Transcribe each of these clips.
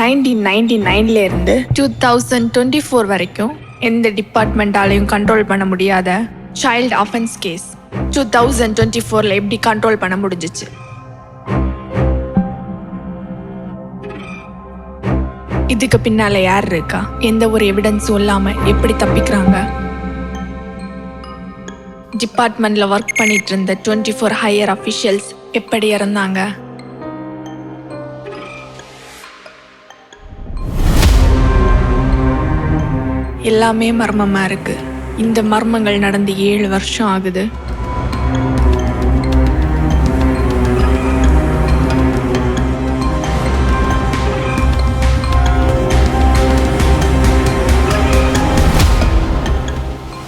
1999 இருந்து 2024 வரைக்கும் எந்த டிபார்ட்மெண்டாலையும் கண்ட்ரோல் பண்ண முடியாத சைல்ட் அஃபென்ஸ் கேஸ் 2024 எப்படி கண்ட்ரோல் பண்ண முடிஞ்சிச்சு? இதுக்கு பின்னால யார் இருக்கா? எந்த ஒரு எவிடன்ஸும் இல்லாம எப்படி தப்பிக்கிறாங்க? டிபார்ட்மெண்ட்ல ஒர்க் பண்ணிட்டு இருந்த 24 ஹையர் அஃபிஷியல்ஸ் எப்படி இறந்தாங்க? எல்லாமே மர்மமா இருக்கு. இந்த மர்மங்கள் நடந்து 7 வருஷம் ஆகுது.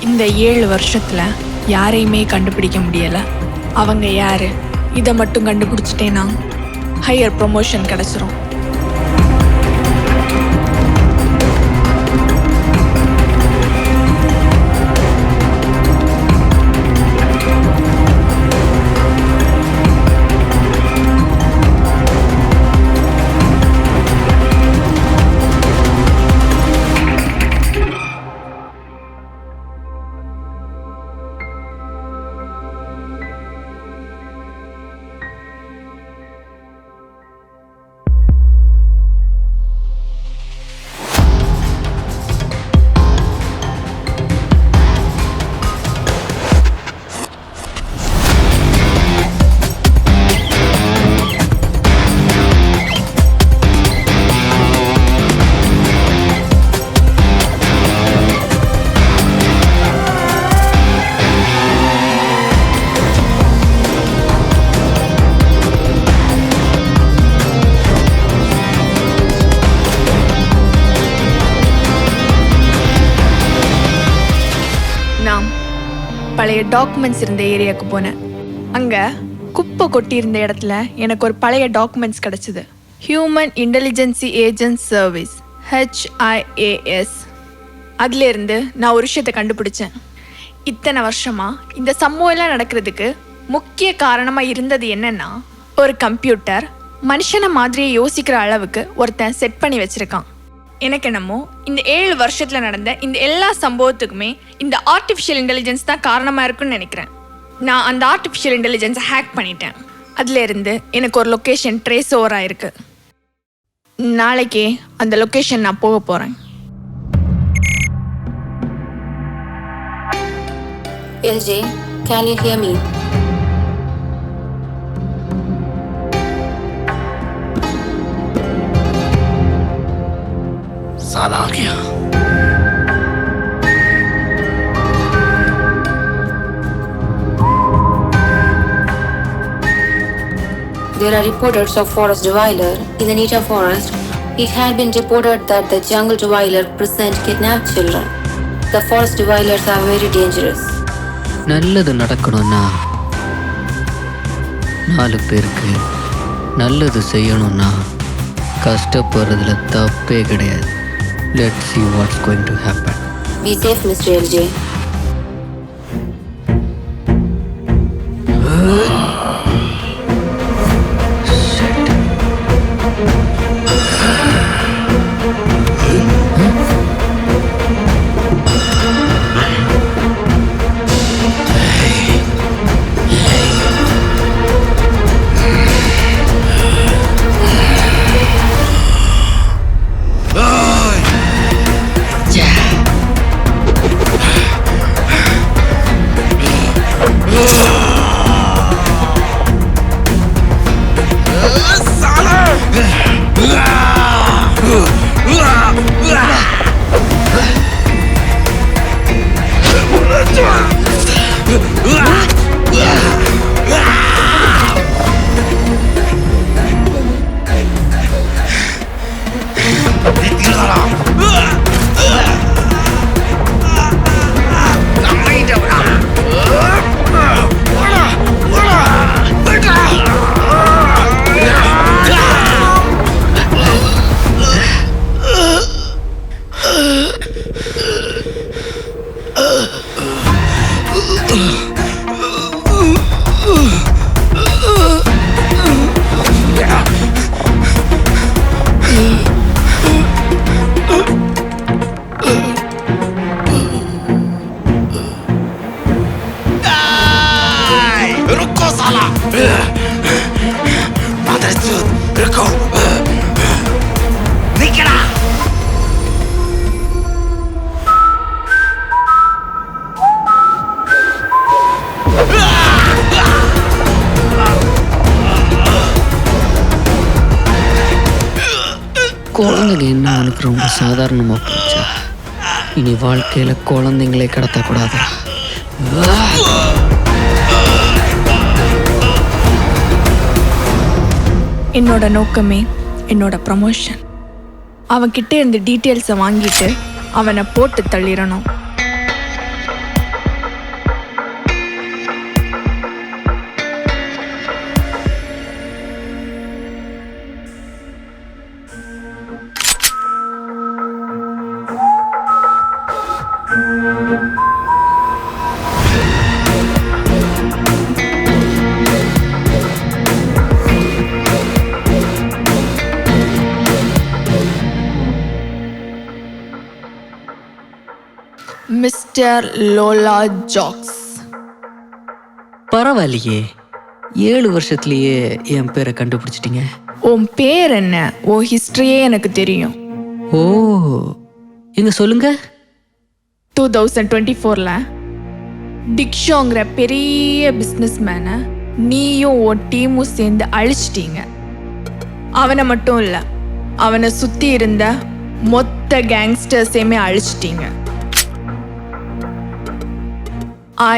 இந்த 7 வருஷத்துல யாரையுமே கண்டுபிடிக்க முடியல. அவங்க யாரு? இதை மட்டும் கண்டுபிடிச்சிட்டேன்னா ஹையர் ப்ரொமோஷன் கிடைச்சிரும். பழைய டாக்குமெண்ட்ஸ் இருந்த ஏரியாவுக்கு போனேன். அங்கே குப்பை கொட்டியிருந்த இடத்துல எனக்கு ஒரு பழைய டாக்குமெண்ட்ஸ் கிடச்சிது. Human intelligence agent service HIAS. அதுலேருந்து நான் ஒரு விஷயத்தை கண்டுபிடிச்சேன். இத்தனை வருஷமாக இந்த சம்பவம்லாம் நடக்கிறதுக்கு முக்கிய காரணமாக இருந்தது என்னென்னா, ஒரு கம்ப்யூட்டர் மனுஷனை மாதிரியே யோசிக்கிற அளவுக்கு ஒருத்தன் செட் பண்ணி வச்சுருக்கான். எனக்கு என்னமோ இந்த 7 வருஷத்தில் நடந்த இந்த எல்லா சம்பவத்துக்குமே இந்த ஆர்டிஃபிஷியல் இன்டெலிஜென்ஸ் தான் காரணமாக இருக்குன்னு நினைக்கிறேன். நான் அந்த ஆர்டிஃபிஷியல் இன்டெலிஜென்ஸை ஹேக் பண்ணிட்டேன். அதுலேருந்து எனக்கு ஒரு லொக்கேஷன் ட்ரேஸ் ஓவர் ஆயிருக்கு. நாளைக்கே அந்த லொக்கேஷன் நான் போக போகிறேன். LJ, can you hear me? साला आ गया. There are reports of forest dweller in the Nita forest. It had been reported that the jungle dweller present kidnapped children. The forest dwellers are very dangerous. நல்லது நடக்கணும்னா 4 பேருக்கு நல்லது செய்யணும்னா கஷ்டப்படுறதுல தப்பே கிடையாது. Let's see what's going to happen. Be safe, Mr. LJ. குழந்தைங்க என்ன உனக்கு ரொம்ப சாதாரணமாக போச்சா? இனி வாழ்க்கையில் குழந்தைங்களே கடத்தக்கூடாதா? என்னோட நோக்கமே என்னோட ப்ரமோஷன். அவன்கிட்ட இருந்து டீட்டெயில்ஸை வாங்கிட்டு அவனை போட்டு தள்ளிடணும். Mister லோலா Jacks. பரவாயில்லையே, 7 வருஷத்துலேயே என் பேரை கண்டுபிடிச்சிட்டிங்க. உன் பேர் என்ன? உன் ஹிஸ்ட்ரியே எனக்கு தெரியும். ஓ, எங்க சொல்லுங்க. 2024ல் டிக்ஷோங்கிற பெரிய பிஸ்னஸ் மேனை நீயும் உன் டீமும் சேர்ந்து அழிச்சிட்டீங்க. அவனை மட்டும் இல்லை, அவனை சுற்றி இருந்த மொத்த கேங்ஸ்டர்ஸையுமே அழிச்சிட்டீங்க.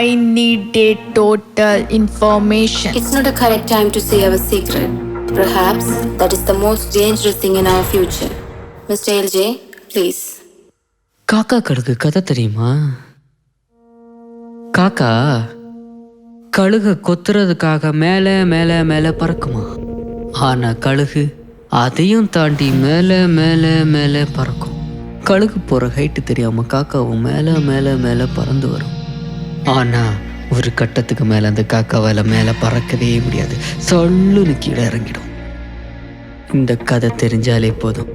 I need a total information. It's not a correct time to say our secret. Perhaps that is the most dangerous thing in our future. Mr. LJ, please. காக்கா கழுகு கதை தெரியுமா? காக்கா கழுக கொத்துறதுக்காக மேலே மேலே மேலே பறக்குமா. ஆனால் கழுகு அதையும் தாண்டி மேலே மேலே மேலே பறக்கும். கழுகு போகிற ஹைட்டு தெரியாமல் காக்காவும் மேலே மேலே மேலே பறந்து வரும். ஆனால் ஒரு கட்டத்துக்கு மேலே அந்த காக்காவால் மேலே பறக்கவே முடியாது. சொல்லுன்னு கீழே இறங்கிடும். இந்த கதை தெரிஞ்சாலே போதும்,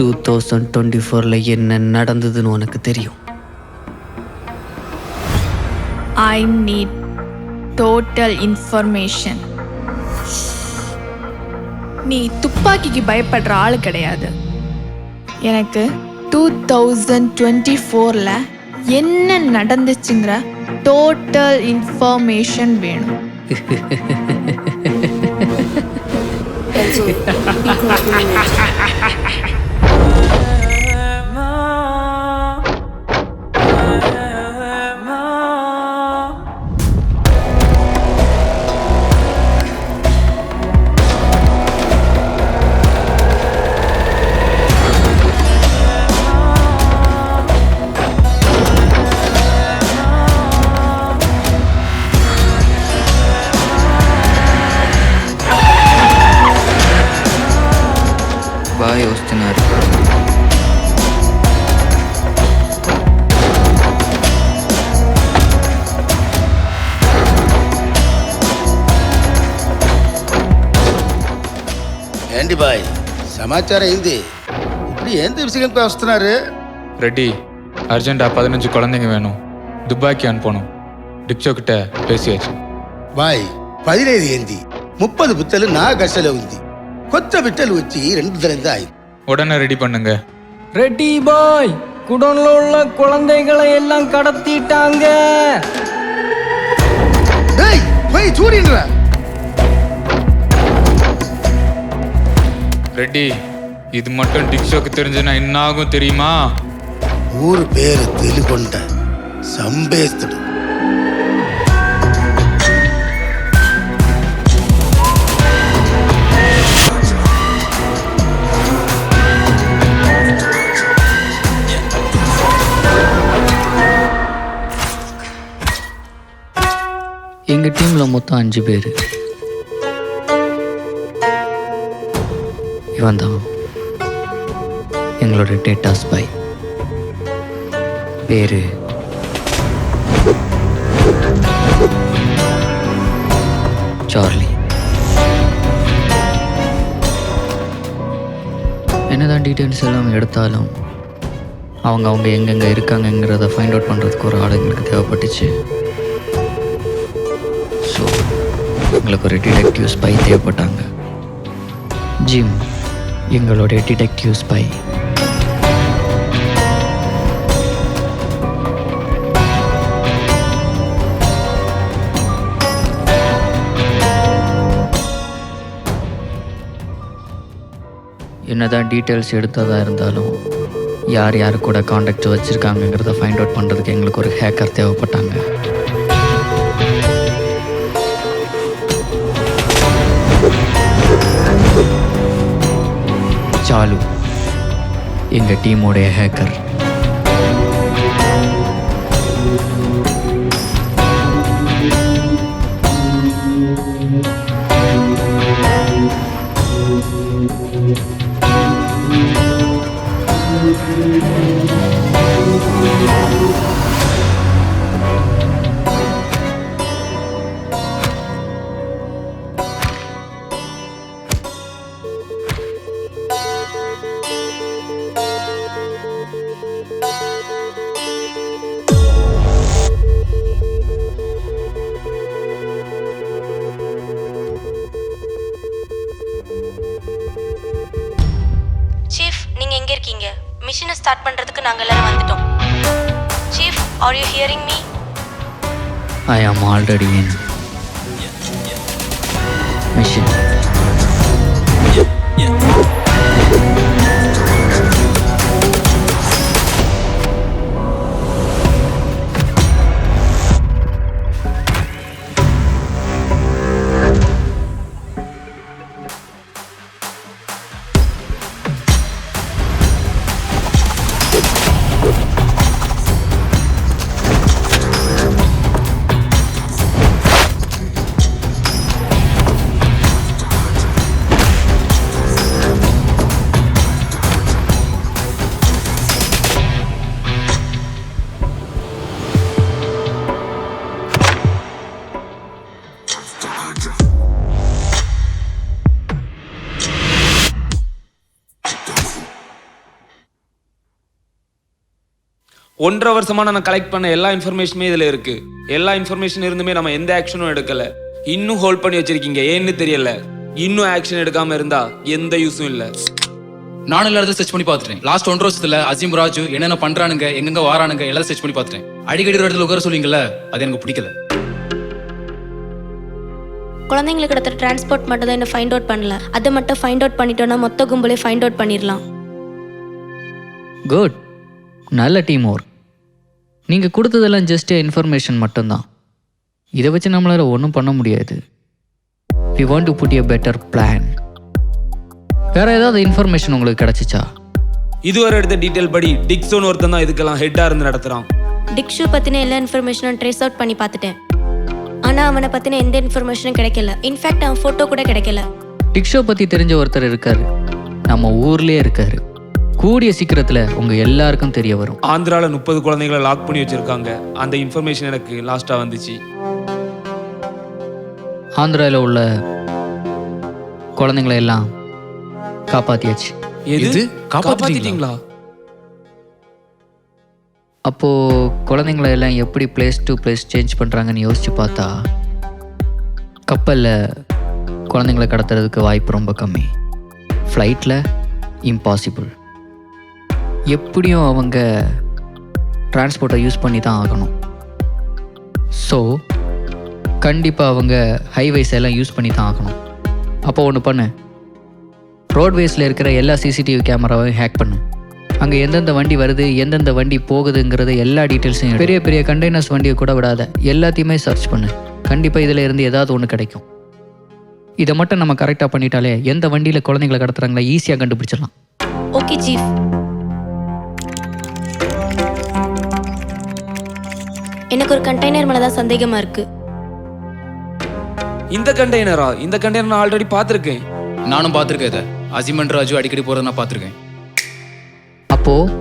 2024ல் என்ன நடந்ததுன்னு உனக்கு தெரியும். I need total information. நீ துப்பாக்கிக்கு பயப்படுற ஆள் கிடையாது. எனக்கு 2024ல் என்ன நடந்துச்சுங்கிற டோட்டல் இன்ஃபர்மேஷன் வேணும். LJ, be close to me. బాగా వస్తున్నారు. ఏంటి బాయ్ సమాచారం ఏంది? ఇప్పుడు ఏం విషయంకి వస్తున్నారు? ரெட்டி, அர்ஜென்ட்டாக 15 குழந்தைங்க வேணும். துபாய்க்கு அனுப்பணும். டிக்ஷோ கிட்ட பேசியாச்சு. బాయ్ 15 ఏంది? 30 బుట్టలు నా గసలో ఉంది. కొత్త బిట్టలు వచ్చి 2 దినాలైంది ఆయి. உடனே ரெடி பண்ணுங்க. ரெட்டி பாய், குடோன்ல உள்ள குழந்தைகளை எல்லாம் கடத்திட்டாங்க. டேய் போய் சூடின்றா. ரெட்டி, இது மட்டும் டிக்ஷோக்கு தெரிஞ்சுன்னா என்ன ஆகும் தெரியுமா? ఊరు పేరు తెలుగొండ సంబేస్తుడు. எங்கள் டீமில் மொத்தம் 5 பேர். இவன் தான் எங்களோட டேட்டா ஸ்பை. பேரு சார்லி. என்னதான் டீட்டெயில்ஸ் எல்லாம் எடுத்தாலும் அவங்க எங்கெங்கே இருக்காங்கங்கிறத ஃபைண்ட் அவுட் பண்ணுறதுக்கு ஒரு ஆள் எங்களுக்கு தேவைப்பட்டுச்சு. ஸோ எங்களுக்கு ஒரு டிடெக்டிவ் ஸ்பை தேவைப்பட்டாங்க. ஜிம் எங்களுடைய டிடெக்டிவ் ஸ்பை. என்னதான் டீட்டெயில்ஸ் எடுத்ததாக இருந்தாலும் யார் யார் கூட காண்டாக்ட் வச்சுருக்காங்கங்கிறத ஃபைண்ட் அவுட் பண்ணுறதுக்கு எங்களுக்கு ஒரு ஹேக்கர் தேவைப்பட்டாங்க. சாலு எங்கள் டீமோடைய ஹேக்கர். சீஃப், நீங்க எங்க இருக்கீங்க? மிஷனை ஸ்டார்ட் பண்றதுக்கு நாங்க எல்லாரும் வந்துட்டோம். Chief, are you hearing me? I am already in mission. ஒன்றரை வருஷமா நான் கலெக்ட் பண்ண எல்லா இன்ஃபர்மேஷனுமே இதுல இருக்கு. எல்லா இன்ஃபர்மேஷன் இருந்துமே நம்ம எந்த ஆக்ஷனும் எடுக்கல. இன்னும் ஹோல்ட் பண்ணி வச்சிருக்கீங்க, ஏன்னு தெரியல. இன்னும் ஆக்ஷன் எடுக்காம இருந்தா எந்த யூஸும் இல்ல. நானும் எல்லாத்தையும் சர்ச் பண்ணி பார்த்துட்டேன். லாஸ்ட் 1.5 வருஷத்துல அசீம் ராஜு என்னென்ன பண்றானுங்க, எங்கெங்க வாரானுங்க எல்லாத்தையும் சர்ச் பண்ணி பார்த்துட்டேன். அடிக்கடி ஒரு இடத்துல உட்கார சொல்லுவீங்கல்ல, அது எனக்கு பிடிக்கல. குழந்தைங்களுக்கு இடத்துல டிரான்ஸ்போர்ட் மட்டும் தான் என்ன ஃபைண்ட் அவுட் பண்ணல. அதை மட்டும் ஃபைண்ட் அவுட் பண்ணிட்டோம்னா மொத்த கும்பலே ஃபைண்ட் அவுட் பண்ணிடலாம். குட், நல்ல டீம் ஒர்க். நீங்கள் கொடுத்ததெல்லாம் ஜஸ்ட் இன்ஃபர்மேஷன் மட்டும்தான். இதை வச்சு நம்மளால் ஒன்றும் பண்ண முடியாது. We want to put a better plan. வேறு ஏதாவது இன்ஃபர்மேஷன் உங்களுக்கு கிடச்சிச்சா? இதுவரை எடுத்த டீட்டெயில் படி டிக்ஸோன்னு ஒருத்தன் தான் இதுக்கெல்லாம் ஹெட்டாக இருந்து நடத்துகிறான். டிக்ஷு பற்றின எல்லா இன்ஃபர்மேஷனும் ட்ரேஸ் அவுட் பண்ணி பார்த்துட்டேன். ஆனால் அவனை பற்றின எந்த இன்ஃபர்மேஷனும் கிடைக்கல. இன்ஃபேக்ட் அவன் ஃபோட்டோ கூட கிடைக்கல. டிக்ஷோ பற்றி தெரிஞ்ச ஒருத்தர் இருக்கார், நம்ம ஊர்லேயே இருக்கார். கூடிய சீக்கிரத்தில் உங்கள் எல்லாருக்கும் தெரிய வரும். ஆந்திராவில் 30 குழந்தைகளை லாக் பண்ணி வச்சிருக்காங்க. அந்த இன்ஃபர்மேஷன் எனக்கு லாஸ்ட்டாக வந்துச்சு. ஆந்திராவில் உள்ள குழந்தைங்களை எல்லாம் காப்பாற்றியாச்சு. எது காப்பாற்றிட்டீங்களா? அப்போது குழந்தைங்களை எல்லாம் எப்படி பிளேஸ் டு பிளேஸ் சேஞ்ச் பண்ணுறாங்கன்னு யோசித்து பார்த்தா கப்பலில் குழந்தைங்களை கடத்துறதுக்கு வாய்ப்பு ரொம்ப கம்மி. ஃப்ளைட்டில் இம்பாசிபிள். எப்படியும் அவங்க டிரான்ஸ்போர்ட்டை யூஸ் பண்ணி தான் ஆகணும். ஸோ கண்டிப்பாக அவங்க ஹைவேஸ் எல்லாம் யூஸ் பண்ணி தான் ஆகணும். அப்போ ஒன்று பண்ணு, ரோட்வேஸில் இருக்கிற எல்லா சிசிடிவி கேமராவையும் ஹேக் பண்ணு. அங்கே எந்தெந்த வண்டி வருது, எந்தெந்த வண்டி போகுதுங்கிறது எல்லா டீட்டெயில்ஸையும் பெரிய பெரிய கண்டெய்னர்ஸ் வண்டியை கூட விடாத எல்லாத்தையுமே சர்ச் பண்ணு. கண்டிப்பாக இதில் இருந்து ஏதாவது ஒன்று கிடைக்கும். இதை மட்டும் நம்ம கரெக்டாக பண்ணிட்டாலே எந்த வண்டியில் குழந்தைங்களை கடத்துறாங்களா ஈஸியாக கண்டுபிடிச்சிடலாம். Okay chief. எனக்கு ஒரு கண்டெய்னர் மேலே தான் சந்தேகமாக இருக்கு. இந்த கண்டெய்னரா? இந்த கண்டெய்னர் நான் ஆல்ரெடி பார்த்துருக்கேன். நானும் பார்த்துருக்கேன். இதை அசீம் ராஜு அடிக்கடி போகிறத நான் பார்த்துருக்கேன். அப்போது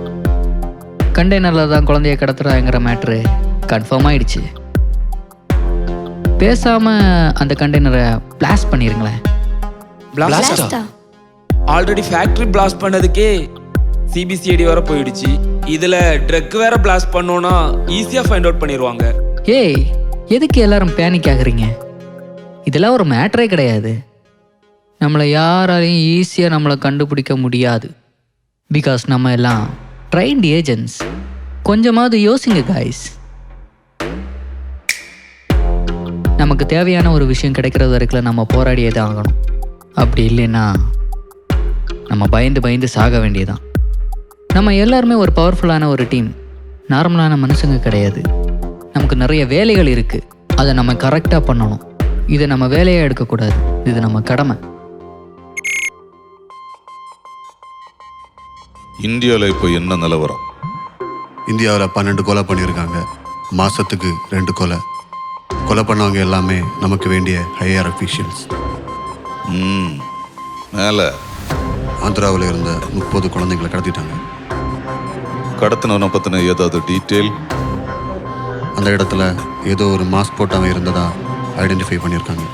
கண்டெய்னரில் தான் குழந்தைய கடத்துறாங்கிற மேட்ரு கன்ஃபார்ம் ஆயிடுச்சு. பேசாமல் அந்த கண்டெய்னரை பிளாஸ்ட் பண்ணிடுங்களேன். பிளாஸ்டா? ஆல்ரெடி ஃபேக்டரி பிளாஸ்ட் பண்ணதுக்கே சிபிசிஐடி வர போயிடுச்சு. இதுல ட்ரக் வேற பிளாஸ்ட் பண்ணோம்னா ஈஸியா ஃபைண்ட் அவுட் பண்ணிடுவாங்க. ஏய், எதுக்கு எல்லாரும் பேனிக் ஆகுறீங்க? இதெல்லாம் ஒரு மேட்டரே கிடையாது. நம்மளை யாராலையும் ஈஸியாக நம்மளை கண்டுபிடிக்க முடியாது. பிகாஸ் நம்ம எல்லாம் ட்ரைன்ட் ஏஜென்ட்ஸ். கொஞ்சமாவது யோசிங்க காய்ஸ். நமக்கு தேவையான ஒரு விஷயம் கிடைக்கிறது வரைக்கும் நம்ம போராடியே தான் ஆகணும். அப்படி இல்லைன்னா நம்ம பயந்து பயந்து சாக வேண்டியதான். நம்ம எல்லாருமே ஒரு பவர்ஃபுல்லான ஒரு டீம், நார்மலான மனுஷங்க கிடையாது. நமக்கு நிறைய வேலைகள் இருக்குது, அதை நம்ம கரெக்டாக பண்ணணும். இதை நம்ம வேலையாக எடுக்கக்கூடாது, இது நம்ம கடமை. இந்தியாவில் இப்போ என்ன நிலவரம்? இந்தியாவில் 12 கொலை பண்ணியிருக்காங்க. மாதத்துக்கு 2 கொலை. கொலை பண்ணவங்க எல்லாமே நமக்கு வேண்டிய ஹையர் அஃபீஷியல்ஸ். மேலே ஆந்திராவில் இருந்த 30 குழந்தைங்களை கடத்திட்டாங்க. கடத்தினவனை பற்றின ஏதாவது டீட்டெயில்? அந்த இடத்துல ஏதோ ஒரு மாஸ்க் போட்டவன் இருந்ததா ஐடென்டிஃபை பண்ணியிருக்காங்க.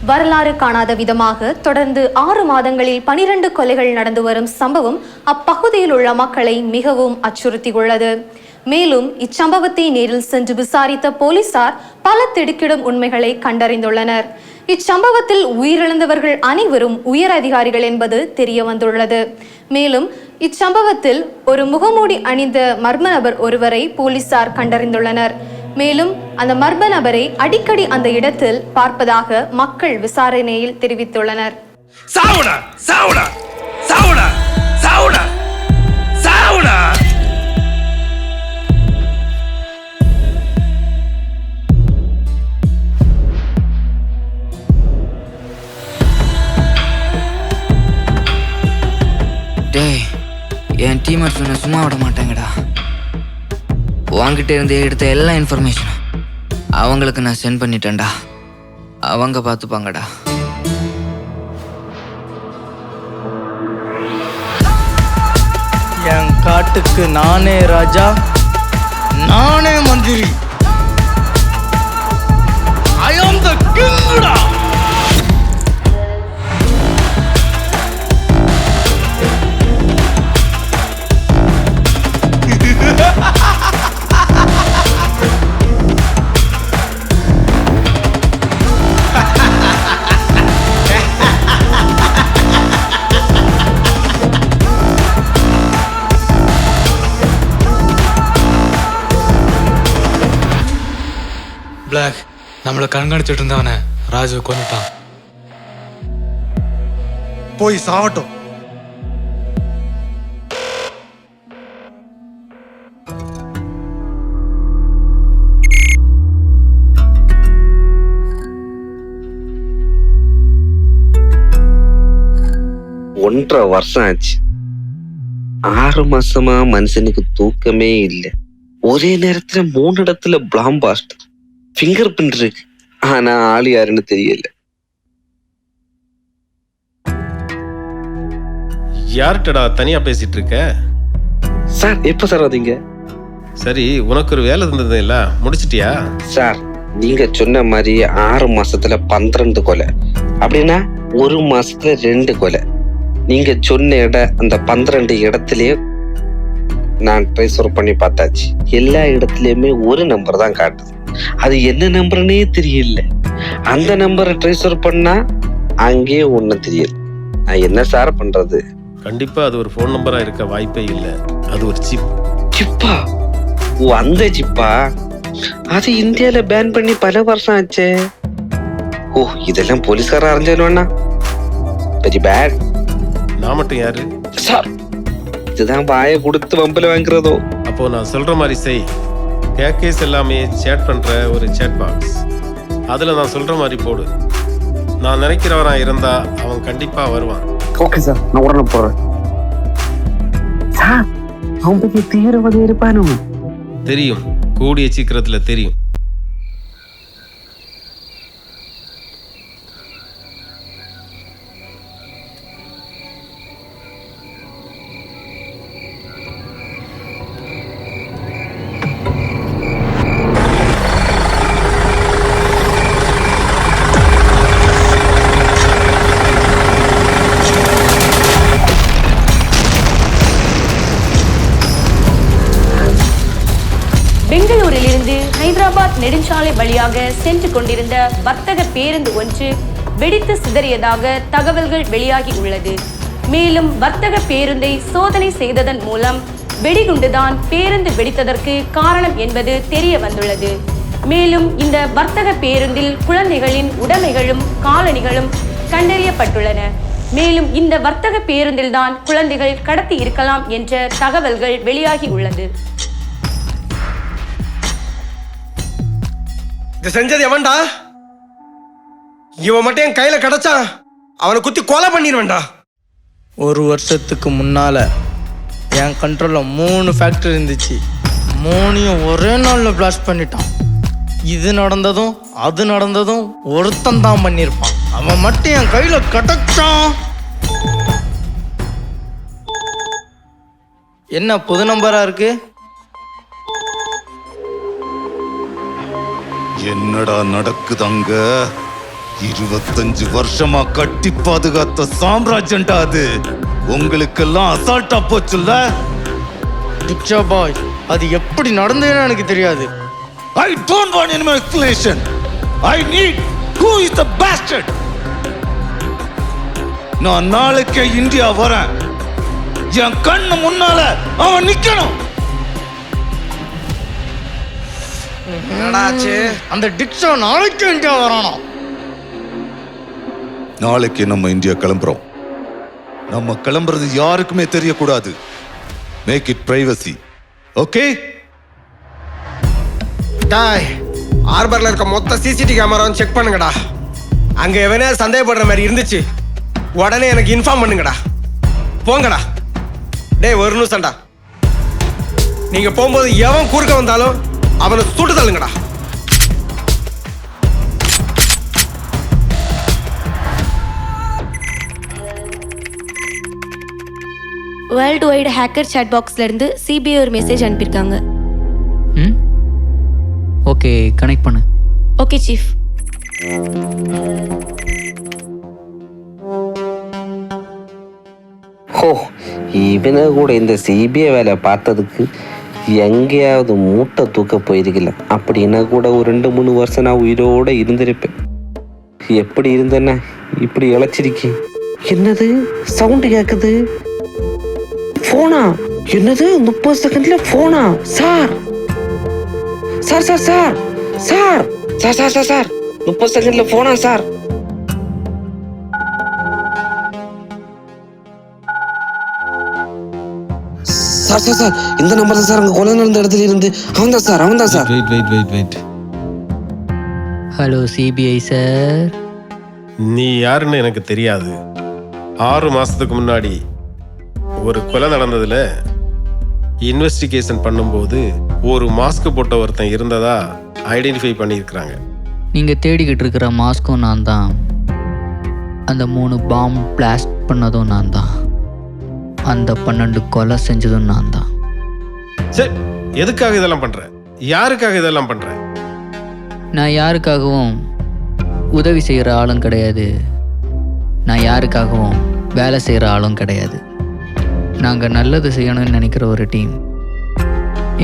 வரலாறு காணாத விதமாக தொடர்ந்து 6 மாதங்களில் 12 கொலைகள் நடந்து வரும் சம்பவம் அப்பகுதியில் உள்ள மக்களை மிகவும் அச்சுறுத்தியுள்ளது. மேலும் இச்சம்பவத்தை நேரில் சென்று விசாரித்த போலீசார் பல திடுக்கிடும் உண்மைகளை கண்டறிந்துள்ளனர். இச்சம்பவத்தில் உயிரிழந்தவர்கள் அனைவரும் உயர் அதிகாரிகள் என்பது தெரிய வந்துள்ளது. மேலும் இச்சம்பவத்தில் ஒரு முகமூடி அணிந்த மர்ம நபர் ஒருவரை போலீசார் கண்டறிந்துள்ளனர். மேலும் அந்த மர்ம நபரை அடிக்கடி அந்த இடத்தில் பார்ப்பதாக மக்கள் விசாரணையில் தெரிவித்துள்ளனர். டேய், என் டீமேட்ஸ் உன்னை சும்மா விட மாட்டாங்கடா. வாங்கிட்டு இருந்து எடுத்த எல்லா இன்ஃபர்மேஷனும் அவங்களுக்கு நான் சென்ட் பண்ணிட்டேன்டா. அவங்க பார்த்துப்பாங்கடா. என் காட்டுக்கு நானே ராஜா, நானே மந்திரி. ஐ ஆம் தி கிங்டா. பிளாக், நம்மளை கண்காணிச்சுட்டு இருந்தவனை ராஜு கொண்டுட்டான். போய் சாவட்டும். ஒன்றரை வருஷம் ஆச்சு. 6 மாசமா மனுஷனுக்கு தூக்கமே இல்லை. ஒரே நேரத்துல 3 இடத்துல பிளாம்பாஸ்ட், ஃபிங்கர் பிரிண்ட் இருக்கு. ஆனா ஆளு யாருன்னு தெரியல. யார்கிட்டடா தனியா பேசிட்டு இருக்க? சார் எப்ப சார் வந்தீங்க? சரி, உனக்கு ஒரு வேலை இருந்தது இல்ல, முடிச்சிட்டியா? சார் நீங்க சொன்ன மாதிரி 6 மாசத்துல 12 கொலை, அப்படின்னா 1 மாசத்துல 2 கொலை. நீங்க சொன்ன இடம் அந்த 12 இடத்துலயே நான் ட்ரேஸ் பண்ணி பார்த்தாச்சு. எல்லா இடத்துலயுமே ஒரு நம்பர் தான் காட்டுது. அது என்ன நம்பர்னே தெரியல. அந்த நம்பரை ட்ரேஸ் பண்ணா அங்கே ஒண்ணும் தெரியல. நான் என்ன சார் பண்றது? கண்டிப்பா அது ஒரு ஃபோன் நம்பரா இருக்க வாய்ப்பே இல்லை. அது ஒரு சிப். சிப்பா? ஓ, அந்த சிப்பா? அது இந்தியால பேன் பண்ணி பல வருஷம் ஆச்சே. ஓ, இதெல்லாம் போலீஸ்காரன் அறிஞ்சாலும்னா வெரி பேட். நான் மட்டும் யாரு சார்? இதுதான் வாயை கொடுத்து வம்பல வாங்குறதோ. அப்போ நான் சொல்ற மாதிரி செய். கேஸ் எல்லாமே சேட் பண்ற ஒரு சேட் பாக்ஸ், அதுல நான் சொல்ற மாதிரி போடு. நான் நினைக்கிறவனா இருந்தா அவன் கண்டிப்பா வருவான். ஓகே சார், நான் உடனே போறேன். சார் அவன் பத்தி தீவிரவாதி இருப்பானு தெரியும், கூடிய சீக்கிரத்துல தெரியும். பெங்களூரிலிருந்து ஹைதராபாத் நெடுஞ்சாலை வழியாக சென்று கொண்டிருந்த வர்த்தக பேருந்து ஒன்று வெடித்து சிதறியதாக தகவல்கள் வெளியாகி உள்ளது. மேலும் வர்த்தக பேருந்தை சோதனை செய்ததன் மூலம் வெடிகுண்டுதான் பேருந்து வெடித்ததற்கு காரணம் என்பது தெரிய வந்துள்ளது. மேலும் இந்த வர்த்தக பேருந்தில் குழந்தைகளின் உடைமைகளும் காலணிகளும் கண்டறியப்பட்டுள்ளன. மேலும் இந்த வர்த்தக பேருந்தில்தான் குழந்தைகள் கடத்தி இருக்கலாம் என்ற தகவல்கள் வெளியாகி உள்ளது. இது செஞ்சது எவன்டா? இவன் மட்டும் என் கையில கிடைச்சா அவனை குத்தி கொலை பண்ணிடுவேன்டா. 1 வருஷத்துக்கு முன்னால என் கண்ட்ரோலில் 3 ஃபேக்டரி இருந்துச்சு. 3ஐயும் ஒரே நாளில் பிளாஸ்ட் பண்ணிட்டான். இது நடந்ததும் அது நடந்ததும் ஒருத்தன் தான் பண்ணியிருப்பான். அவன் மட்டும் என் கையில் கிடைச்சான். என்ன புது நம்பரா இருக்கு? என்னடா நடக்குது அங்க? 25 வருஷமா கட்டி பாதுகாத்த சாம்ராஜ்யம்டா அது. உங்களுக்கெல்லாம் அசால்ட்டா போச்சுல்ல? டிக்ஷா பாய், அது எப்படி நடந்ததுன்னு எனக்கு தெரியாது. I don't want any more explanation. I need who is the bastard. நான் நாளைக்கே இந்தியா வரேன். என் கண்ணு முன்னால அவன் நிக்கணும். என்னடாச்சு? அந்த டிக்ஷா நாளைக்கு இந்தியா வரானா? நாளைக்கு நம்ம இந்தியா கிளம்புறோம். நம்ம கிளம்புறது யாருக்குமே தெரியக்கூடாது. Make it privacy. ஓகே? டாய், ஹார்பர்ல இருக்க மொத்த சிசிடிவி கேமராவும் செக் பண்ணுங்கடா. அங்க எவனே சந்தேகப்படுற மாதிரி இருந்துச்சு உடனே எனக்கு இன்ஃபார்ம் பண்ணுங்கடா. போங்கடா. டேய், ஒரு நிமிஷம்டா. நீங்க போகும்போது எவன் குறுக்க வந்தாலும் அவனை சுட்டு தள்ளுங்கடா. வேர்ல்டு வைடு ஹேக்கர் சாட் பாக்ஸ்ல இருந்து சிபிஐ ஒரு மெசேஜ் அனுப்பியிருக்காங்க. ஓகே, கனெக்ட் பண்ணு. Okay chief. ஹோ, இவனை கூட இந்த சிபிஐ வேலை பார்த்ததுக்கு எங்கேயாவது மூட்டை தூக்க போயிருக்கல. அப்படின்னா கூட ஒரு 2-3 வருஷம் நான் உயிரோட இருந்திருப்பேன். எப்படி இருந்தேன்னா இப்படி இழைச்சிருக்கேன். என்னது சவுண்டு கேட்குது? போனா? என்னது 30 செகண்ட்ல போனா? Sir sir sir sir sir sir sir sir sir 30 செகண்ட்ல போனா சார். சார் சார் சார் இந்த நம்பர் தான் சார். அங்க கொலை நடந்த இடத்துல இருந்து அவன் தான் சார். அவன் தான் sir. Wait. Hello CBI sir. நீ யாருன்னு எனக்கு தெரியாது. 6 மாசத்துக்கு முன்னாடி ஒரு கொலை நடந்ததுல இன்வெஸ்டிகேஷன் பண்ணும்போது ஒரு மாஸ்க் போட்ட ஒருத்தன் இருந்ததா ஐடென்டிஃபை பண்ணியிருக்கிறாங்க. நீங்கள் தேடிக்கிட்டு இருக்கிற மாஸ்க்கும் நான் தான். அந்த 3 பாம் பிளாஸ்ட் பண்ணதும் நான் தான். அந்த 12 கொலை செஞ்சதும் நான் தான். சரி, எதுக்காக இதெல்லாம் பண்ற? யாருக்காக இதெல்லாம் பண்ற? நான் யாருக்காகவும் உதவி செய்கிற ஆளும் கிடையாது. நான் யாருக்காகவும் வேலை செய்கிற ஆளும் கிடையாது. நாங்கள் நல்லது செய்யணும்னு நினைக்கிற ஒரு டீம்.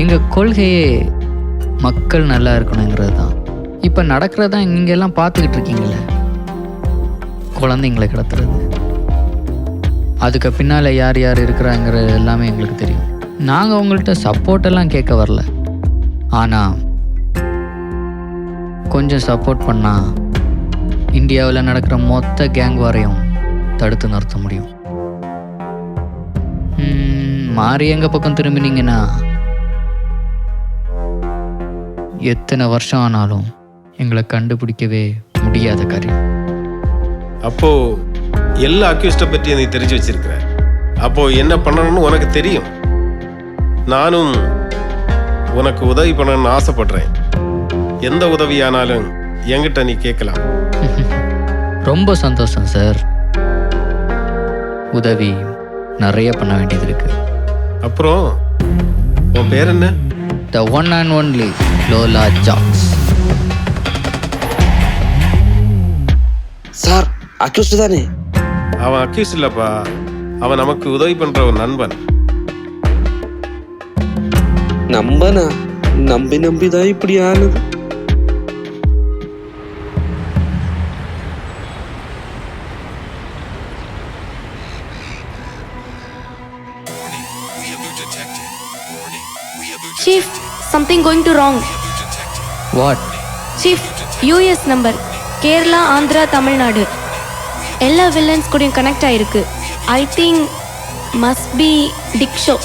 எங்கள் கொள்கையே மக்கள் நல்லா இருக்கணுங்கிறது தான். இப்போ நடக்கிறதா நீங்கள் எல்லாம் பார்த்துக்கிட்டு இருக்கீங்களே, குழந்தைங்களை கடத்துறது. அதுக்கு பின்னால் யார் யார் இருக்கிறாங்கிறது எல்லாமே எங்களுக்கு தெரியும். நாங்கள் உங்கள்கிட்ட சப்போர்ட்டெல்லாம் கேட்க வரல. ஆனால் கொஞ்சம் சப்போர்ட் பண்ணால் இந்தியாவில் நடக்கிற மொத்த கேங் வாரையும் தடுத்து நிறுத்த முடியும். மாறி எங்கள் பக்கம் திரும்பினீங்கன்னா எத்தனை வருஷம் ஆனாலும் எங்களை கண்டுபிடிக்கவே முடியாத காரியம். அப்போ எல்லா அக்யூஸ்ட பற்றி நீ தெரிஞ்சு வச்சிருக்கிற. அப்போ என்ன பண்ணணும்னு உனக்கு தெரியும். நானும் உனக்கு உதவி பண்ணணும்னு ஆசைப்படுறேன். எந்த உதவியானாலும் என்கிட்ட நீ கேட்கலாம். ரொம்ப சந்தோஷம் சார். உதவி நிறைய பண்ண வேண்டியது இருக்கு. அப்புறம் உன் பேர் என்ன? The one and only Lola Jacks. Sir, accused தானே? அவன் அக்யூஸ்ட் இல்லப்பா. அவன் நமக்கு உதவி பண்ற ஒரு நண்பன். நம்பனா? நம்பிதான் இப்படி ஆனது. Chief, something going to wrong. What? Chief, US number. Kerala, Andhra, Tamil Nadu. எல்லா வில்லன்ஸ் கூடயும் கனெக்ட் ஆயிருக்கு. ஐ திங்க் மஸ்ட் பி டிக்ஷோ.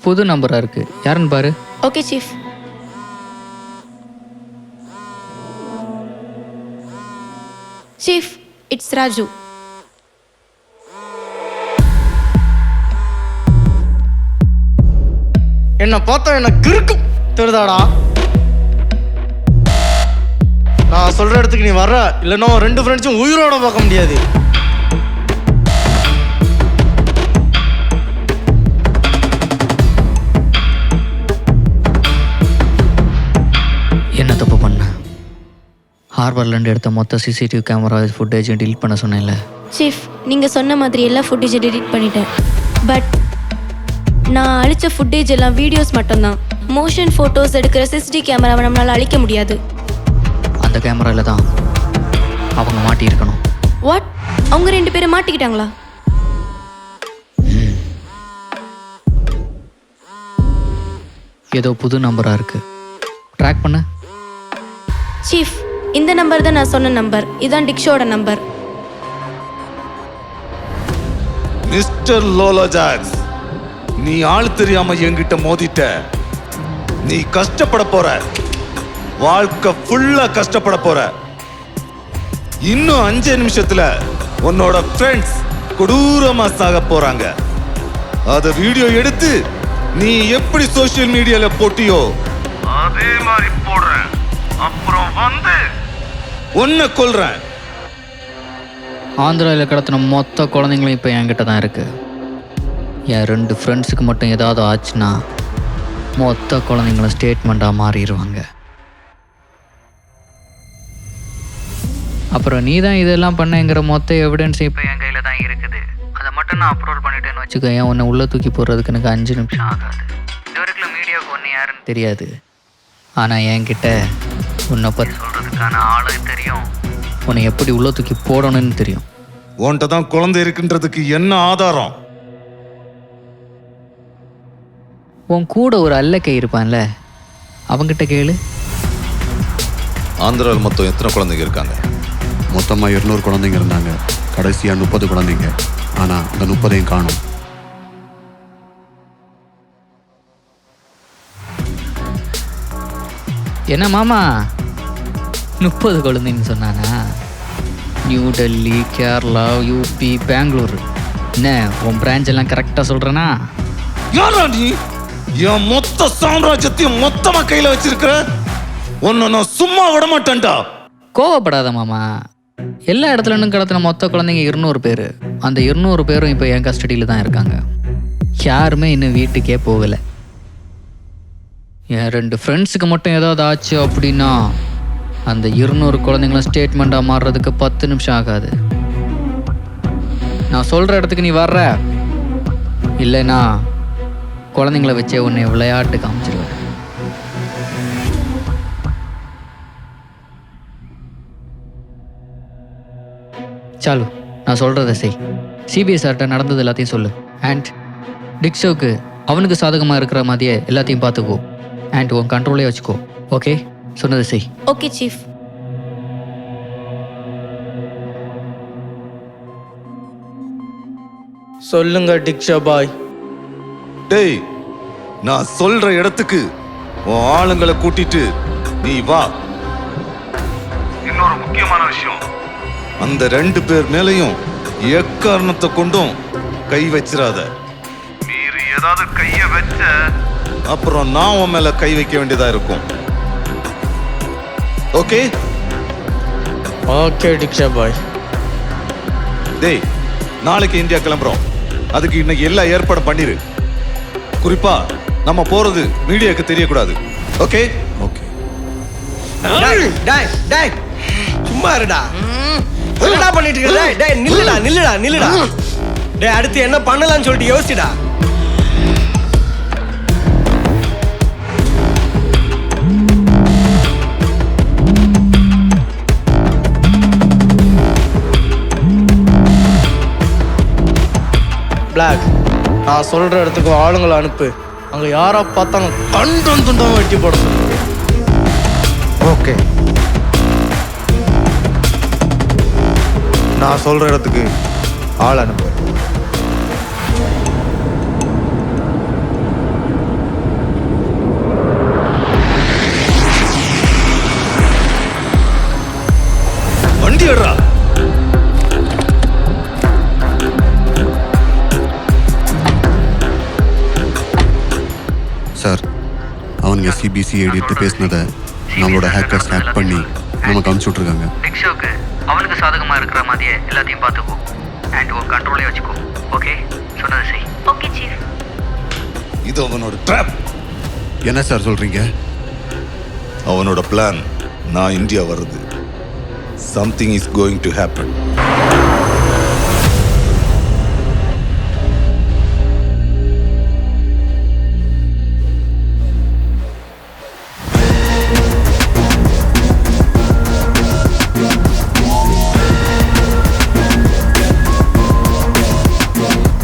புது நம்பரா இருக்கு, யாருன்னு பாரு. Okay chief. Chief, it's Raju. என்ன பார்த்தா எனக்கு இருக்கும் தெரியுதாடா? நான் சொல்ற இடத்துக்கு நீ வர்ற, இல்லைன்னா 2 ஃப்ரெண்ட்ஸும் உயிரோட பார்க்க முடியாது. என்ன தப்பு பண்ண? ஹார்பர்லேருந்து எடுத்த மொத்த சிசிடிவி கேமரா ஃபுட்டேஜையும் டெலீட் பண்ண சொன்னேன்ல. சீஃப், நீங்கள் சொன்ன மாதிரி எல்லா ஃபுட்டேஜை டெலீட் பண்ணிட்டேன். பட் நான் அழிச்ச ஃபுட்டேஜ் எல்லாம் வீடியோஸ் மட்டும்தான். மோஷன் ஃபோட்டோஸ் எடுக்கிற சிசிடிவி கேமராவை நம்மளால் அழிக்க முடியாது. அந்த கேமராவில் தான் அவங்க மாட்டியிருக்கணும். வாட்? அவங்க 2 பேரும் மாட்டிக்கிட்டாங்களா? ஏதோ புது நம்பராக இருக்கு, ட்ராக் பண்ண. சீஃப், இந்த நம்பர் தான் நான் சொன்ன நம்பர். இதான் டிக்ஷோட நம்பர். மிஸ்டர் லோலோ ஜாக்ஸ், நீ ஆள் தெரியாம என்கிட்ட மோதிட்ட. நீ கஷ்டப்பட போற, வாழ்க்கை ஃபுல்லா கஷ்டப்பட போற. இன்னும் 5 நிமிஷத்துல உன்னோட ஃப்ரெண்ட்ஸ் கொடூரமா சாக போறாங்க. அத வீடியோ எடுத்து நீ எப்படி சோஷியல் மீடியால போட்டியோ அதே மாதிரி போடுறேன். அப்புறம் வந்து உன்னை கொல்றேன். ஆந்திராவில் கடத்தின மொத்த குழந்தைங்களும் இப்போ என்கிட்ட தான் இருக்கு. என் 2 ஃப்ரெண்ட்ஸுக்கு மட்டும் ஏதாவது ஆச்சுன்னா மொத்த குழந்தைங்களும் ஸ்டேட்மெண்ட்டாக மாறிடுவாங்க. அப்புறம் நீ தான் இதெல்லாம் பண்ணங்கிற மொத்த எவிடன்ஸ் இப்போ என் கையில் தான் இருக்குது. அதை மட்டும் நான் அப்லோட் பண்ணிட்டேன்னு வச்சுக்கோ, ஏன் உன்னை உள்ளே தூக்கி போடுறதுக்கு எனக்கு 5 நிமிஷம் ஆகாது. இது வரைக்கும் மீடியாவுக்கு ஒன்று யாருன்னு தெரியாது. ஆனால் என்கிட்ட உன்னை பற்றி சொல்கிறதுக்கான ஆளும் தெரியும், உன்னை எப்படி உள்ள தூக்கி போடணும்னு தெரியும். உன்கிட்ட தான் குழந்தை இருக்குன்றதுக்கு என்ன ஆதாரம்? உன் கூட ஒரு அல்லக்கை இருப்பான்ல, அவங்கிட்ட கேளு. ஆந்திராவில் மொத்தம் எத்தனை குழந்தைங்க இருக்காங்க? மொத்தமாக 200 குழந்தைங்க இருந்தாங்க. கடைசியாக 30 குழந்தைங்க. ஆனால் அந்த 30ஐயும் காணும். என்ன மாமா 30 குழந்தைன்னு சொன்னானா? New Delhi, Kerala, UP, Bangalore. என்ன உன் பிரான்ச் எல்லாம் கரெக்டாக சொல்கிறேன்னா? யாரா நீ? என் மொத்த சாம்ராஜ்யத்தையும் மொத்தமா கையில வச்சிருக்கிற. உன்னை நான் சும்மா விட மாட்டேன்டா. கோவப்படாத மாமா. எல்லா இடத்துல இன்னும் கடத்தின மொத்த குழந்தைங்க 200 பேர். அந்த 200 பேரும் இப்போ என் கஸ்டடியில் தான் இருக்காங்க. யாருமே இன்னும் வீட்டுக்கே போகலை. என் 2 ஃப்ரெண்ட்ஸுக்கு மட்டும் ஏதாவது ஆச்சு அப்படின்னா அந்த 200 குழந்தைங்களும் ஸ்டேட்மெண்ட்டாக மாறுறதுக்கு 10 நிமிஷம் ஆகாது. நான் சொல்கிற இடத்துக்கு நீ வர்ற, இல்லைன்னா குழந்தைங்கள வச்சே உன்னை விளையாட்டு காமிச்சிருவேன். சாலு, நான் சொல்கிறத செய். சிபிஎஸ்ஆர்கிட்ட நடந்தது எல்லாத்தையும் சொல்லு. அண்ட் டிக்ஷோக்கு அவனுக்கு சாதகமாக இருக்கிற மாதிரியே எல்லாத்தையும் பார்த்துக்கோ. அண்ட் உன் கண்ட்ரோலே வச்சுக்கோ. ஓகே? சொன்னது செய். Okay chief. சொல்லுங்க டிக்ஷா பாய். டேய், நான் சொல்ற இடத்துக்கு உன் ஆளுங்களை கூட்டிட்டு நீ வா. இன்னொரு முக்கியமான விஷயம், அந்த 2 பேர் மேலையும் எக்காரணத்தை கொண்டும் கை வச்சிராத. மீறி ஏதாவது கைய வச்ச அப்புறம் நான் உன் மேல கை வைக்க வேண்டியதா இருக்கும். ஓகே? ஓகே டிக்ஷா பாய். டேய், நாளைக்கு இந்தியா கிளம்புறோம். அதுக்கு இன்னைக்கு எல்லா ஏற்பாடும் பண்ணிரு. குறிப்பா நம்ம போறது மீடியாக்கு தெரியக்கூடாது. ஓகே? ஓகே. டேய் டேய் சும்மா இருடா. என்னடா பண்ணிட்டு இருக்க? டேய் டேய் நில்லுடா நில்லுடா நில்லுடா. டேய் அடுத்து என்ன பண்ணலாம்னு சொல்லிட்டு யோசிடா. பிளாக், நான் சொல்ற இடத்துக்கு ஆளுங்களை அனுப்பு. அங்கே யாரை பார்த்தாலும் கண்டம் துண்டம் வெட்டி போட சொல்லு. ஓகே, நான் சொல்ற இடத்துக்கு ஆள் அனுப்பு. வண்டி எடுறா. சார், அவனுங்க சிபிசிஐடி எடுத்து பேசினதை நம்மளோட ஹேக்கர்ஸ் ஹேக் பண்ணி நமக்கு அனுப்பிச்சு விட்ருக்காங்க. டிக்ஷோக்கு அவனுக்கு சாதகமா இருக்கிற மாதிரியே எல்லாத்தையும் பார்த்துக்கோ அண்ட் உன் கண்ட்ரோலே வச்சுக்கோ. ஓகே, சொன்னது செய். Okay chief. இது அவனோட ட்ராப். என்ன சார் சொல்றீங்க? அவனோட பிளான் நான் இந்தியா வருது. Something is going to happen.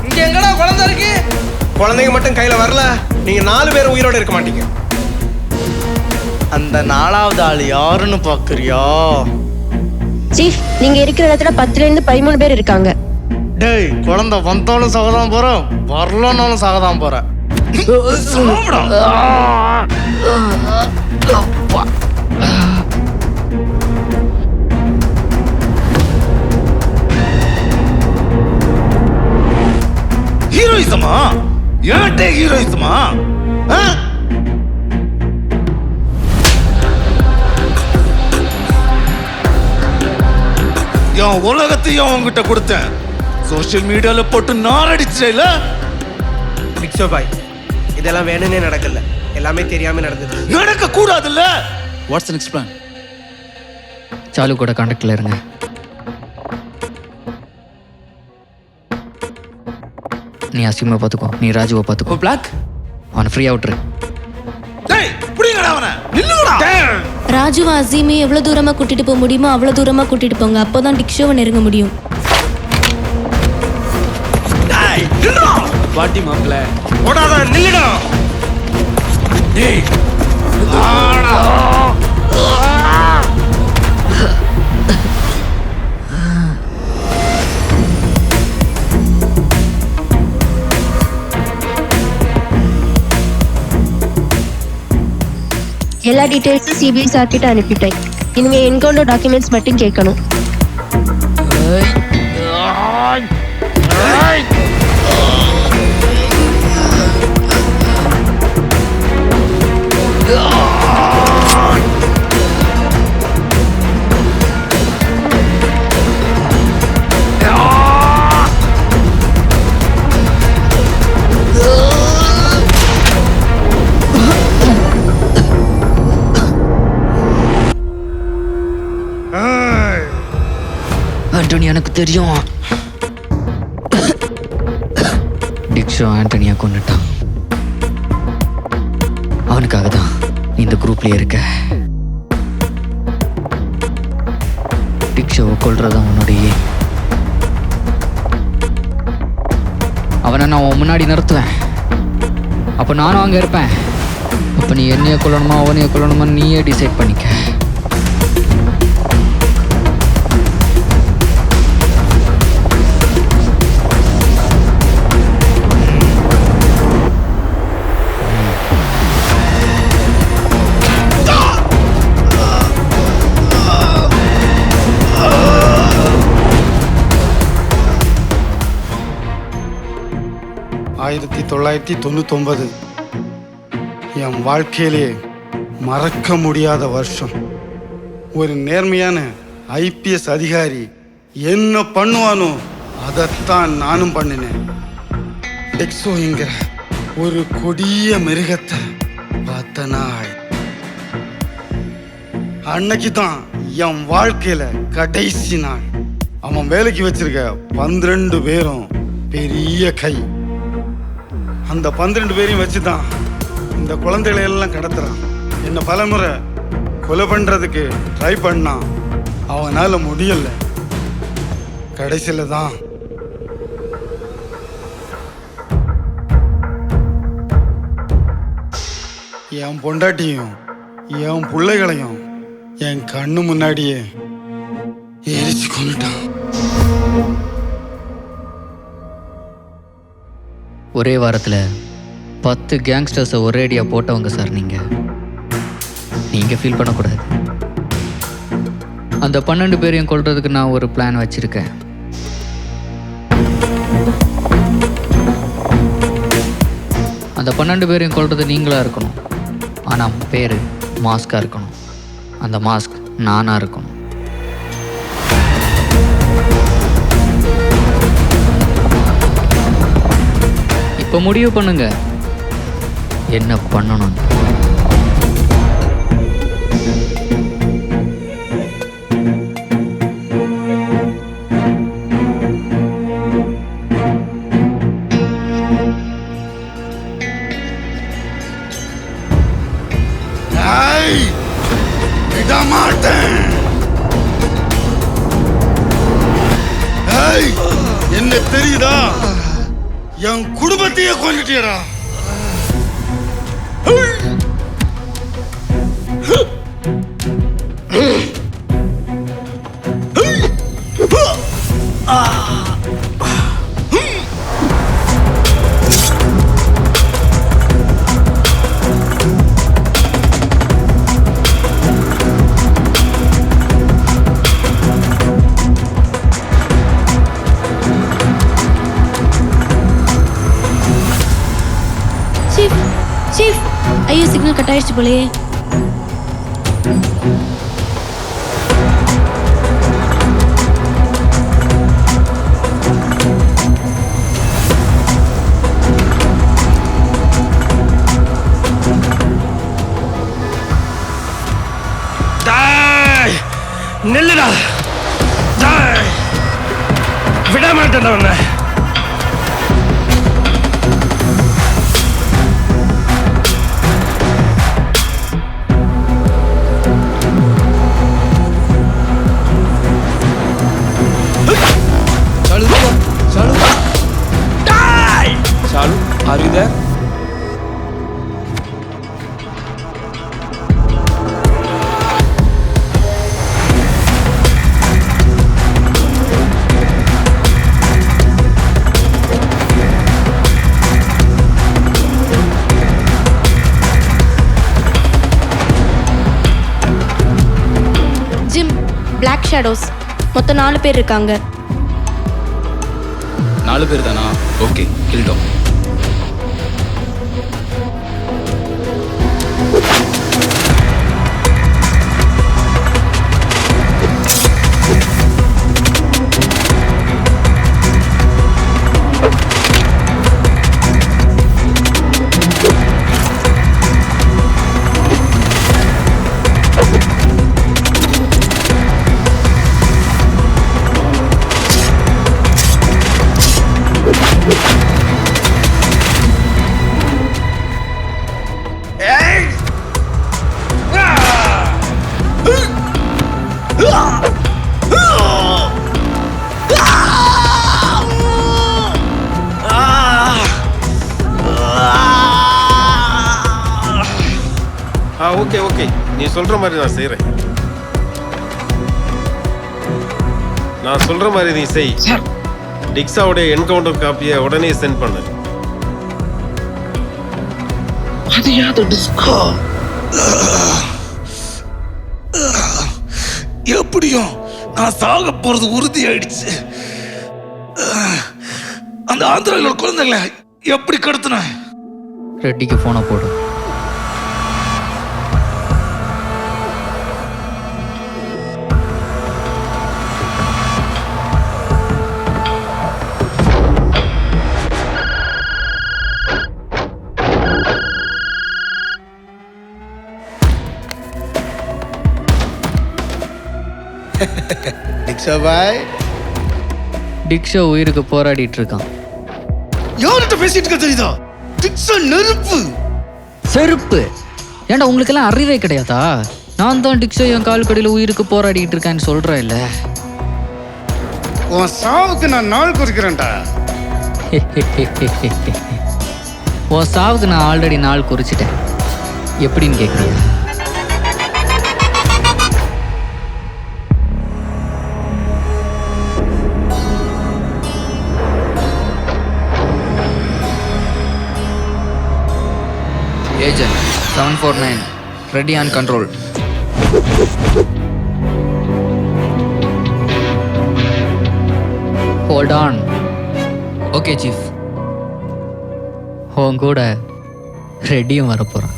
இங்க எங்கடா குழந்தை இருக்கு? குழந்தைங்க மட்டும் கையில வரல, நீங்க 4 பேரும் உயிரோட இருக்க மாட்டீங்க. அந்த 4வது ஆள் யாருன்னு பார்க்குறியா? சீஃப், நீங்க இருக்கிற இடத்துல 10லேருந்து 13 பேர் இருக்காங்க. டேய், குழந்தை வந்தாலும் சாகதான் போறோம், வரலனாலும் சாகதான் போறேன். ஹீரோயிசமா? ஏன்டே ஹீரோயிசமா? என் உலகத்தையும் அவங்ககிட்ட கொடுத்தேன். சோஷியல் மீடியால போட்டு நாரடிச்சேல. பிக்சோ பாய், இதெல்லாம் வேணும்னே நடக்கல, எல்லாமே தெரியாம நடந்தது. நடக்க கூடாதுல்ல. What's the next plan? சாலு கூட கான்டாக்டில் இருங்க. நீ அசிமா பார்த்துக்கோ, நீ ராஜுவை பார்த்துக்கோ. பிளாக் அவனை ஃப்ரீயாக விட்டுரு. ராஜுவ அசீமே எவ்வளவு தூரமா கூட்டிட்டு போக முடியுமோ அவ்வளவு தூரமா கூட்டிட்டு போங்க. அப்போதான் டிக்ஷோவை நெருங்க முடியும். பாட்டி மாப்பிள்ள ஓடாத, நில்லுடா. எல்லா டீடைல்ஸும் சிபிஐ சார்கிட்ட அனுப்பிட்டேன். இனிமே என்கவுண்டர் டாக்குமெண்ட்ஸ் மட்டும் கேட்கணும். ஆண்டனி எனக்கு தெரியும். டிக்ஷோ ஆண்டனியா கொண்டுட்டான். அவனுக்காக தான் இந்த குரூப்லயே இருக்க. டிக்ஷோவை கொல்றதான் உன்னுடைய. அவனை நான் உன் முன்னாடி நிறுத்துவேன். அப்போ நானும் அங்கே இருப்பேன். அப்போ நீ என்னைய கொல்லணுமா அவனைய கொல்லணுமா நீயே டிசைட் பண்ணிக்க. ஆயிரத்தி 1999 என் வாழ்க்கையிலே மறக்க முடியாத வருஷம். ஒரு நேர்மையான ஐபிஎஸ் அதிகாரி என்ன பண்ணுவானோ அதைத்தான் நானும் பண்ணினேன். டெக்ஸோங்கிற ஒரு கொடிய மிருகத்தை பார்த்த நாள் அன்னைக்கு தான் என் வாழ்க்கையில கடைசி நாள். அவன் வேலைக்கு வச்சிருக்க 12 பேரும் பெரிய கை. அந்த 12 பேரையும் வச்சுதான் இந்த குழந்தைகளை எல்லாம் கடத்துறான். என்ன பலமுறை கொலை பண்றதுக்கு ட்ரை பண்ணான். அவனால முடியல. கடைசியில தான் என் பொண்டாட்டியும் என் பிள்ளைகளையும் என் கண்ணு முன்னாடியே எரிச்சு கொண்டுட்டான். ஒரே வாரத்தில் 10 கேங்ஸ்டர்ஸை ஒரேடியாக போட்டவங்க சார் நீங்கள் ஃபீல் பண்ணக்கூடாது. அந்த 12 பேரையும் கொல்றதுக்கு நான் ஒரு பிளான் வச்சுருக்கேன். அந்த 12 பேரையும் கொல்றது நீங்களாக இருக்கணும். ஆனால் பேர் மாஸ்காக இருக்கணும். அந்த மாஸ்க் நானாக இருக்கணும். இப்போ முடிவு பண்ணுங்க என்ன பண்ணணும். என்ன தெரியுதா? என் குடும்பத்தையே கொண்டுட்டியடா. சீஃப், ஐயோ சிக்னல் கட் ஆயிடுச்சு போலயே. நெல்லுடா, விட மாட்டேன் உன்னை. Shalu, are you there? Jim, black shadows, மொத்தம் 4 பேர் இருக்காங்க. 4 பேர் தானா? ஓகே, கில்டோம். ஓகே ஓகே, நீ சொல்ற மாதிரி நான் செய்யறேன். நான் சொல்ற மாதிரி நீ செய். டிக்ஸாவுடைய என்கவுண்டர் காப்பியை உடனே சென்ட் பண்ணு. அது யாரு டிஸ்கோ? எப்படியும் நான் சாக போறது உறுதி ஆயிடுச்சு. அந்த ஆந்திராவில் குழந்தைகளை எப்படி கடத்தின? ரெட்டிக்கு போனை போடு. டிக்ஸா பாய், டிக்ஷா உயிருக்கு போராடிட்டு இருக்கான். யார்கிட்ட பேசிட்டு இருக்க தெரியுதா? டிக்ஸா நெருப்பு செருப்பு. ஏன்டா உங்களுக்கெல்லாம் அறிவே கிடையாதா? நான் தான் டிக்ஷா என் கால் கடியில் உயிருக்கு போராடிட்டு இருக்கேன்னு சொல்றேன் இல்ல. உன் சாவுக்கு நான் நாள் குறிக்கிறேன்டா. உன் சாவுக்கு நான் ஆல்ரெடி நாள் குறிச்சிட்டேன். எப்படின்னு கேட்குறீங்க? Agent 749 ready on control. Hold on. Okay chief. உன் கூட ரெடியும் வரப்போகிறான்.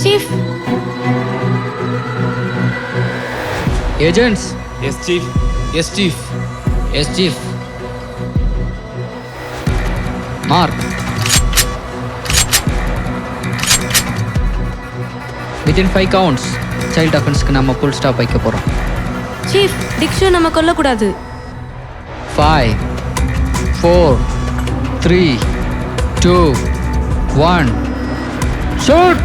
Chief, agents. Yes chief. Yes chief. Yes chief. Mark. Within 5 counts child அஃபென்ஸ்க்கு நம்ம ஃபுல் ஸ்டாப் வைக்க போகிறோம். சீஃப், டிக்ஷோ நம்ம கொல்லக்கூடாது. 5 4 3 2 1 ஷூட்.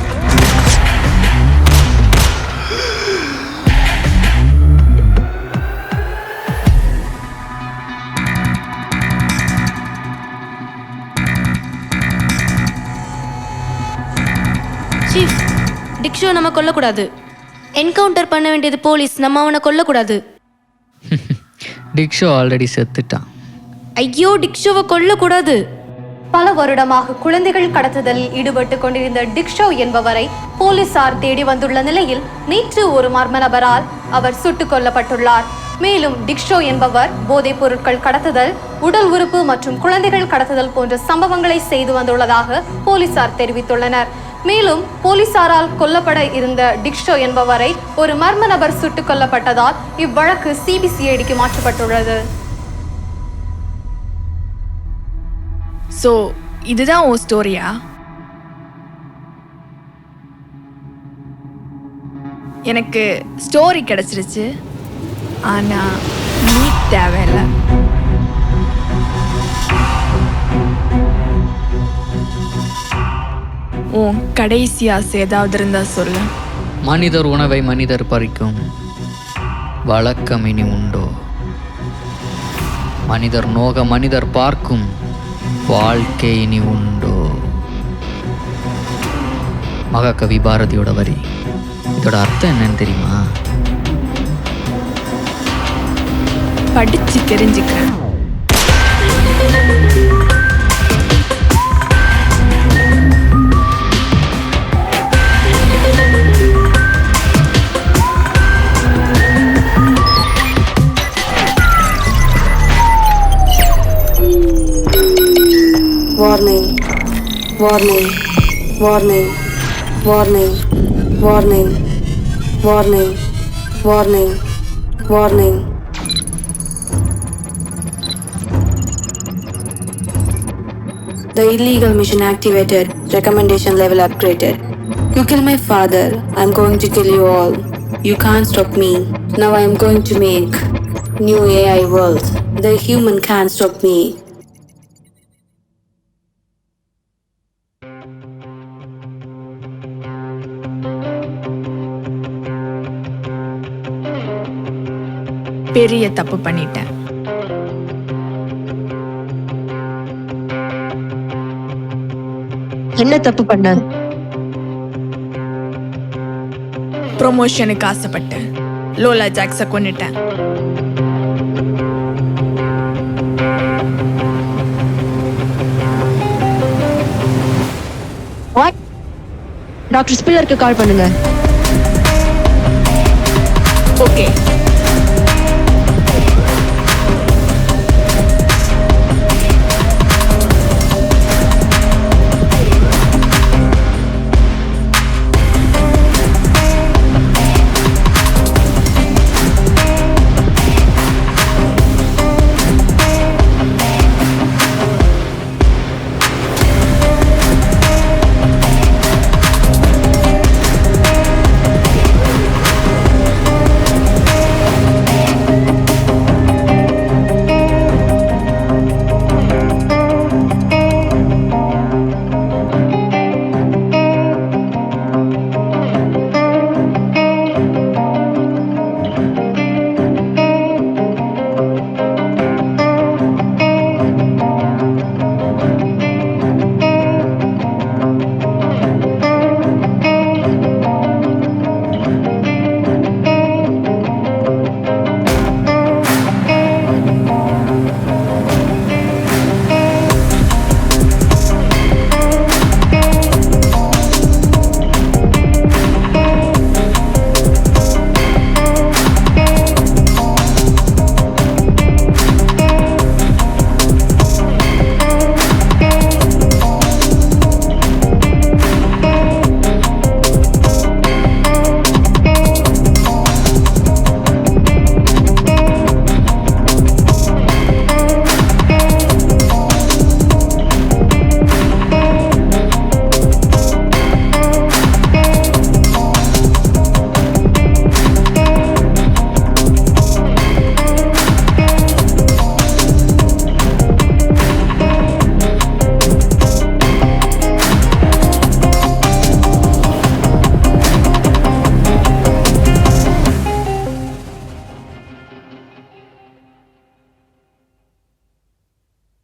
சீஃப், டிக்ஷோ நம்ம கொல்லக்கூடாது. என்கவுண்டர் பண்ண வேண்டியது போலீஸ், நம்ம அவனை கொல்லக்கூடாது. டிக்ஷோ ஆல்ரெடி செத்துட்டான். ஐயோ, டிக்ஷோவை கொல்லக்கூடாது. பல வருடமாக குழந்தைகள் கடத்துதலில் ஈடுபட்டு கொண்டிருந்த டிக்ஷோ என்பவரை போலீசார் தேடி வந்துள்ள நிலையில் நேற்று ஒரு மர்ம நபரால் அவர் சுட்டுக் கொல்லப்பட்டுள்ளார். மேலும் டிக்ஷோ என்பவர் போதைப் பொருட்கள் கடத்துதல், உடல் உறுப்பு மற்றும் குழந்தைகள் கடத்துதல் போன்ற சம்பவங்களை செய்து வந்துள்ளதாக போலீசார் தெரிவித்துள்ளனர். மேலும் போலீசாரால் கொல்லப்பட இருந்த டிக்ஷோ என்பவரை ஒரு மர்ம நபர் சுட்டுக் கொல்லப்பட்டதால் இவ்வழக்கு சிபிசிஐடிக்கு மாற்றப்பட்டுள்ளது. ஸோ இதுதான் உன் ஸ்டோரியா? எனக்கு ஸ்டோரி கிடைச்சிருச்சு, ஆனா நீ தேவையில்ல. உன் கடைசி ஆசை ஏதாவது இருந்தா சொல்லு. மனிதர் உணவை மனிதர் பறிக்கும் வழக்கம் இனி உண்டோ? மனிதர் நோக மனிதர் பார்க்கும் வாழ்க்கை இனி உண்டோ? மகாகவி பாரதியோட வரி. இதோட அர்த்தம் என்னன்னு தெரியுமா? படிச்சு தெரிஞ்சுக்கிறேன். Warning, warning, warning, warning, warning, warning, warning, warning. The illegal mission activated. Recommendation level upgraded. You kill my father, I'm going to kill you all. You can't stop me. Now I'm going to make new AI world. The human can't stop me. பெரிய தப்பு பண்ணிட்டேன். என்ன தப்பு பண்ண? ப்ரொமோஷனுக்கு ஆசைப்பட்டேன், லோலா ஜாக்ஸை கொன்னுட்டேன். What? Doctor ஸ்பில்லருக்கு கால் பண்ணுங்க. Okay.